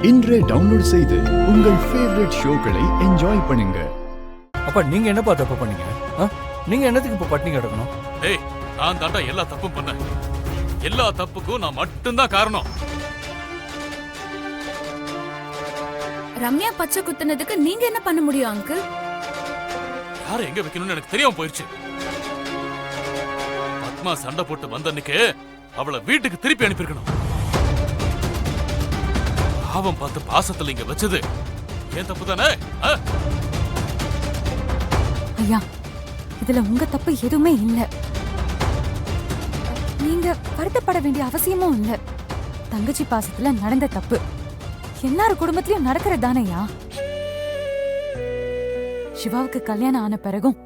இன்றே டவுன்லோட் செய்து உங்கள் ஃபேவரட் ஷோக்களை என்ஜாய் பண்ணுங்க. அப்பா நீங்க என்னப்பா தப்பு பண்ணீங்க? நீங்க என்னத்துக்கு இப்ப பட்டினி கிடக்கணும்? ஏய், நான் தாண்டா எல்லா தப்பும் பண்ணேன். எல்லா தப்புக்கும் நான் மட்டும்தான் காரணம். ரம்யா பச்சை குத்துனதுக்கு நீங்க என்ன பண்ண முடியும் அங்கிள்? யாரை எங்க வைக்கணும்னு எனக்கு தெரியாம போயிருச்சு. பத்மா சண்டை போட்டு வந்த அன்னைக்கு அவளை வீட்டுக்கு திருப்பி அனுப்பியிருக்கணும். பாவம் பார்த்து பாசத்துல இங்க வச்சது ஏன் தப்பு தானே? ஐயா, இதுல உங்க தப்பு எதுவுமே இல்ல. நீங்க வருத்தப்பட வேண்டிய அவசியமும் இல்ல. தங்கச்சி பாசத்துல நடந்த தப்பு எல்லாரும் குடும்பத்திலயும் நடக்கிறது தானையா. சிவாவுக்கு கல்யாணம் ஆன பிறகும்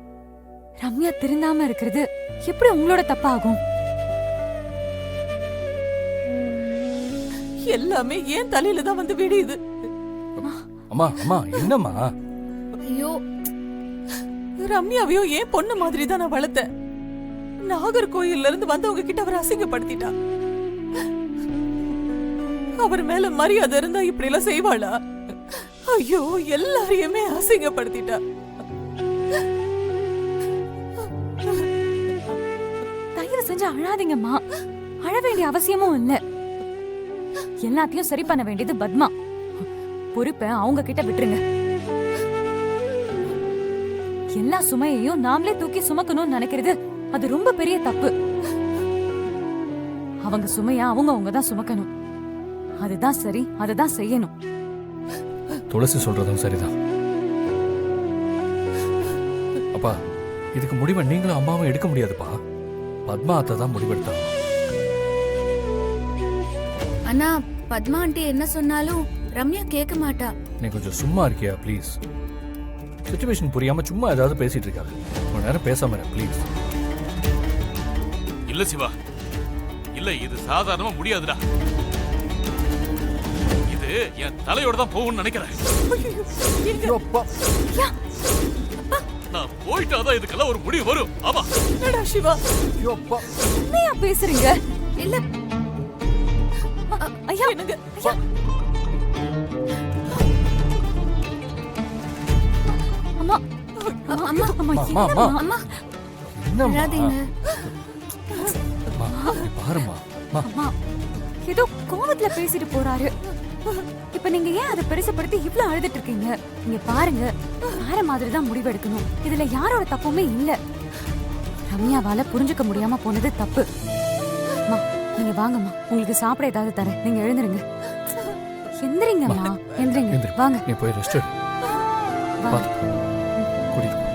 ரம்யா திருந்தாம இருக்கிறது எப்படி உங்களோட தப்பாகும்? எல்லாமே ஏன் தலையில தான் வந்து விடியுது. அம்மா அம்மா என்னம்மா? ஐயோ, ரம்யாவையும் ஏன் பொண்ணு மாதிரி தான் நான் வளர்த்தேன். நாகர்கோயில்ல இருந்து வந்தவங்க கிட்ட அவர் அசிங்கப்படுத்திட்டா. அவர் மேல மரியாதை இருந்தா இப்படி எல்லாம் செய்வாளா? ஐயோ, எல்லாரையுமே அசிங்கப்படுத்திட்டா. தயவு செஞ்சு அழாதீங்கம்மா. அழ வேண்டிய அவசியமும் இல்ல. எல்லாத்தையும் சரி பண்ண வேண்டியது பத்மா. பொறுப்பை அவங்க கிட்ட விட்டுருங்க. எல்லா சுமையையும் நாமளே தூக்கி சுமக்கணும்னு நினைக்கிறது அது ரொம்ப பெரிய தப்பு. அவங்க சுமையா அவங்க தான் சுமக்கணும். அதுதான் சரி, அதுதான் செய்யணும். துளசி சொல்றதும் சரிதான். அப்பா, இதுக்கு முடிவை நீங்களும் அம்மாவும் எடுக்க முடியாதுப்பா. பத்மா அத்தை தான் முடிவெடுத்தாங்க. அண்ணா, பத்மா ஆண்டி என்ன சொன்னாலும் ரம்யா கேட்க மாட்டா. நீ கொஞ்சம் சும்மா இருக்கியா ப்ளீஸ்? சிச்சுவேஷன் புரியாம சும்மா ஏதாவது பேசிட்டு இருக்காரு. கொஞ்ச நேரம் பேசாம ப்ளீஸ். இல்ல சிவா, இல்ல, இது சாதாரணமா முடியாதுடா. இது என் தலையோட தான் போகும்னு நினைக்கிறேன். நான் போயிட்டாதான் இதுக்கெல்லாம் ஒரு முடிவு வரும். ஆமா சிவா, என்னையா பேசுறீங்க? இல்ல ஐயா, என்னங்க ஐயா, அம்மா அம்மா அம்மா அம்மா அம்மா என்னம்மா? அழாதீங்க. பாருமா, அம்மா ஏதோ கோவத்துல பேசிட்டு போறாரு. இப்ப நீங்க ஏன் அதை பெருசுப்படுத்தி இவ்ளோ அழுதுட்டு இருக்கீங்க? நீங்க பாருங்க, வேற மாதிரி தான் முடிவு எடுக்கணும். இதுல யாரோட தப்புமே இல்ல. ரம்யாவால புரிஞ்சுக்க முடியாம போனது தப்பு. அம்மா நீங்க வாங்கம்மா, உங்களுக்கு சாப்பிட ஏதாவது தரேன். நீங்க எழுந்துருங்க. எந்திரிங்கம்மா, எந்திரிங்க. வாங்க, நீ போய் ரெஸ்ட் எடு. வாங்க. கூட்டிட்டு